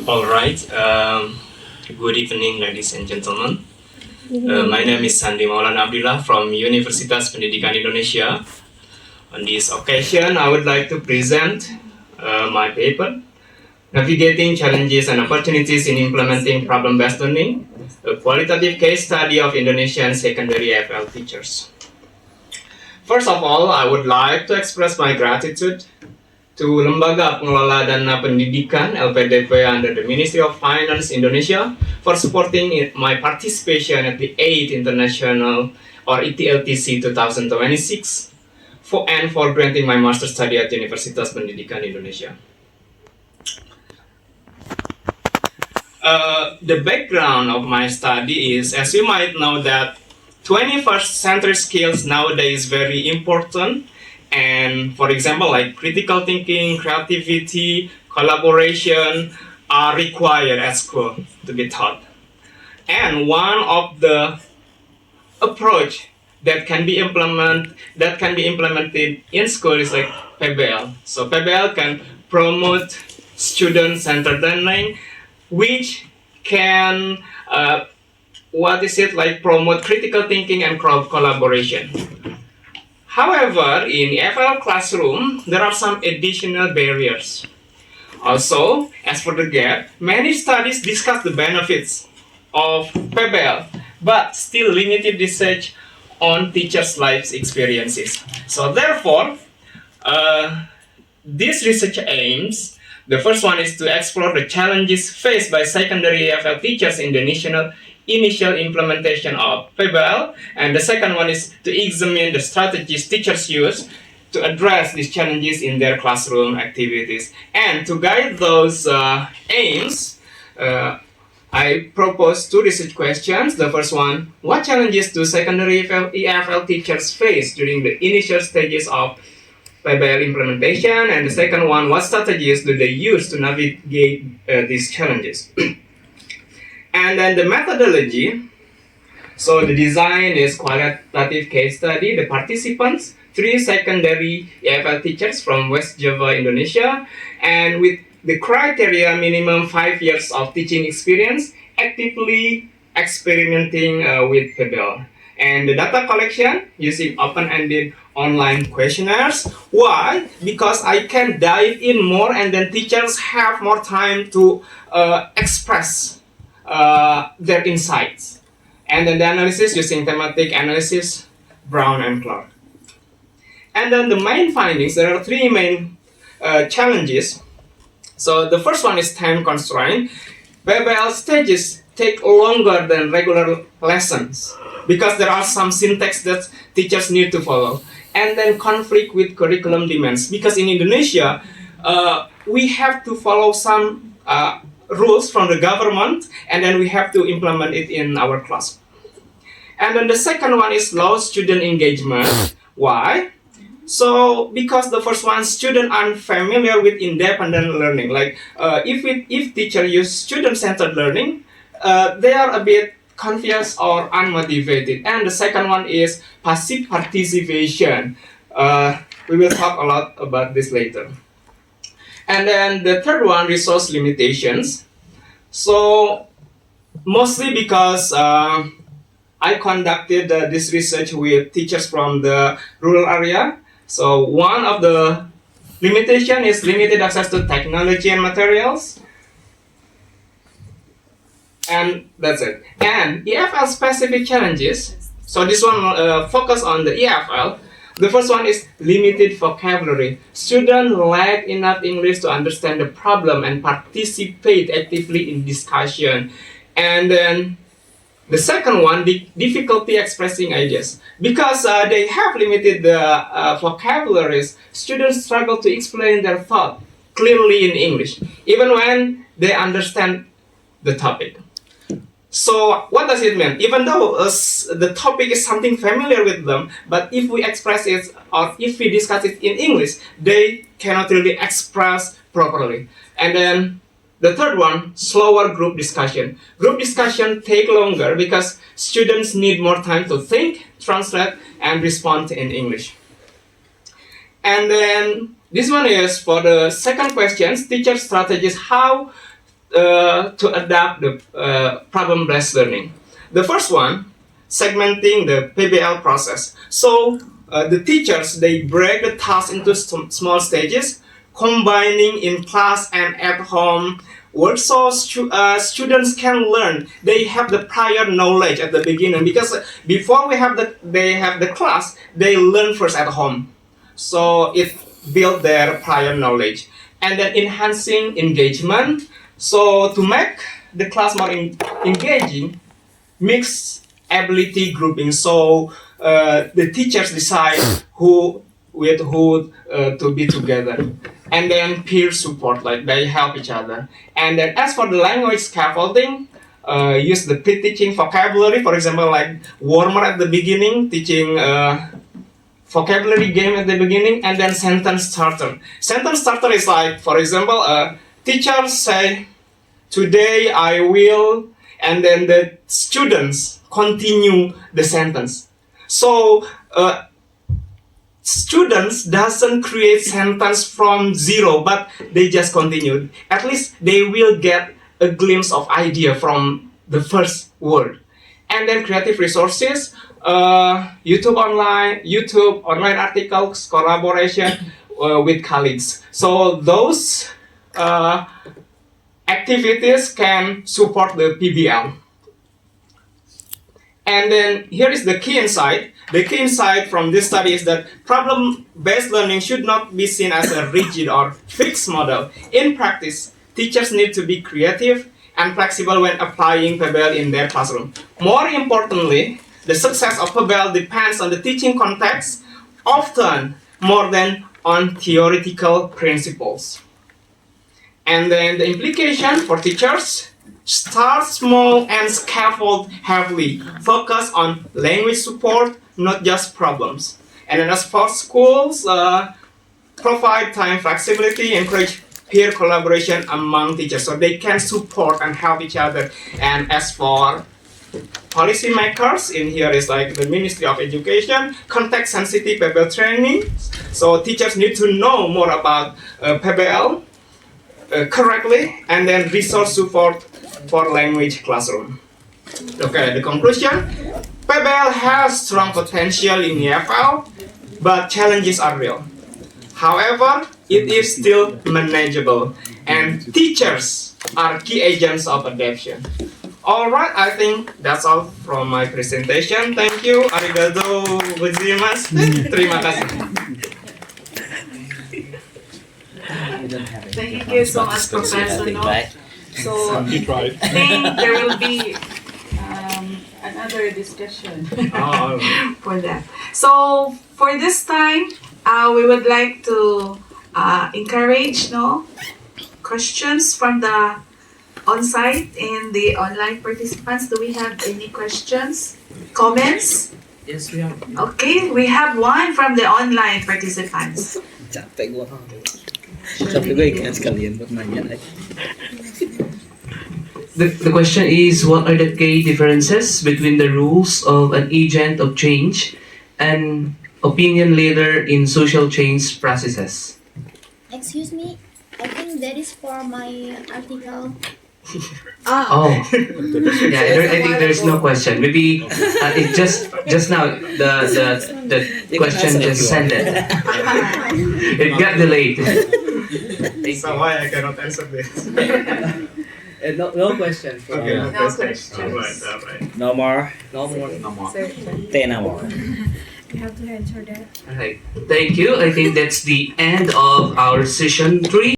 All right. Good evening, ladies and gentlemen. My name is Sandi Maulana Abdillah from Universitas Pendidikan Indonesia. On this occasion, I would like to present my paper, Navigating Challenges and Opportunities in Implementing Problem-Based Learning, a qualitative case study of Indonesian secondary FL teachers. First of all, I would like to express my gratitude to Lembaga Pengelola Dana Pendidikan LPDP under the Ministry of Finance Indonesia for supporting my participation at the 8th International or ETLTC 2026 and for granting my master's study at Universitas Pendidikan Indonesia. The background of my study is, as you might know, that 21st century skills nowadays very important. And for example, like critical thinking, creativity, collaboration are required at school to be taught. And one of the approach that can be implemented in school is like PBL. So PBL can promote student-centered learning, which can promote critical thinking and collaboration. However, in FL classroom, there are some additional barriers. Also, as for the gap, many studies discuss the benefits of PBL, but still limited research on teachers' life experiences. So therefore, this research aims, the first one is to explore the challenges faced by secondary FL teachers in the initial implementation of PBL, and the second one is to examine the strategies teachers use to address these challenges in their classroom activities. And to guide those aims, I propose two research questions. The first one, what challenges do secondary EFL teachers face during the initial stages of PBL implementation? And the second one, what strategies do they use to navigate these challenges? And then the methodology, so the design is qualitative case study. The participants, 3 secondary EFL teachers from West Java, Indonesia, and with the criteria minimum 5 years of teaching experience, actively experimenting with PBL. And the data collection using open-ended online questionnaires. Why? Because I can dive in more and then teachers have more time to express their insights. And then the analysis using thematic analysis, Brown and Clark. And then the main findings, there are 3 main challenges. So the first one is time constraint. PBL stages take longer than regular lessons because there are some syntax that teachers need to follow. And then conflict with curriculum demands, because in Indonesia, we have to follow some rules from the government, and then we have to implement it in our class. And then the second one is low student engagement. Why? So because the first one, students aren't familiar with independent learning. Like if teacher use student-centered learning, they are a bit confused or unmotivated. And the second one is passive participation. We will talk a lot about this later. And then the third one, resource limitations. So mostly because I conducted this research with teachers from the rural area. So one of the limitation is limited access to technology and materials. And that's it. And EFL specific challenges. So this one focus on the EFL. The first one is limited vocabulary. Students lack enough English to understand the problem and participate actively in discussion. And then the second one, the difficulty expressing ideas. Because they have limited vocabularies, students struggle to explain their thought clearly in English, even when they understand the topic. So what does it mean? Even though the topic is something familiar with them, but if we express it or if we discuss it in English, they cannot really express properly. And then the third one, slower group discussion. Group discussion take longer because students need more time to think, translate, and respond in English. And then this one is for the second question, teacher strategies, how to adapt the problem-based learning. The first one, segmenting the PBL process. So the teachers, they break the task into small stages, combining in class and at home work, so students can learn. They have the prior knowledge at the beginning, because before they have the class, they learn first at home. So it build their prior knowledge. And then enhancing engagement. So to make the class more engaging, mix ability grouping. So the teachers decide who with who to be together. And then peer support, like they help each other. And then as for the language scaffolding, use the pre-teaching vocabulary, for example, like warmer at the beginning, teaching vocabulary game at the beginning, and then sentence starter. Sentence starter is like, for example, teachers say, today I will, and then the students continue the sentence. So students doesn't create sentence from zero, but they just continue. At least they will get a glimpse of idea from the first word. And then creative resources, YouTube online articles, collaboration with colleagues. So those activities can support the PBL. And then here is the key insight. The key insight from this study is that problem-based learning should not be seen as a rigid or fixed model. In practice, teachers need to be creative and flexible when applying PBL in their classroom. More importantly, the success of PBL depends on the teaching context, often more than on theoretical principles. And then the implication for teachers: start small and scaffold heavily. Focus on language support, not just problems. And then as for schools, provide time flexibility, encourage peer collaboration among teachers so they can support and help each other. And as for policymakers, in here is like the Ministry of Education, context sensitive PBL training. So teachers need to know more about PBL correctly, and then resource support for language classroom. Okay, the conclusion: PBL has strong potential in EFL, but challenges are real. However, it is still manageable, and teachers are key agents of adaptation. Alright, I think that's all from my presentation. Thank you. Arigato gozaimasu. Terima kasih. Thank you so much, Professor. No? So I think there will be another discussion for that. So for this time, we would like to encourage questions from the on-site and the online participants. Do we have any questions, comments? Yes, we have. Okay, we have one from the online participants. Capek gua. Capek gue ikan sekalian buat nanya. The question is, what are the key differences between the rules of an agent of change and opinion leader in social change processes? Excuse me, I think that is for my article. Oh, yeah. I think there's no question. Maybe it just now the question just sent it. It got delayed. So why I cannot answer this? No question. Okay, No questions. Alright. No more. Certain. 10 hours. You have to answer that. Alright, thank you. I think that's the end of our session 3.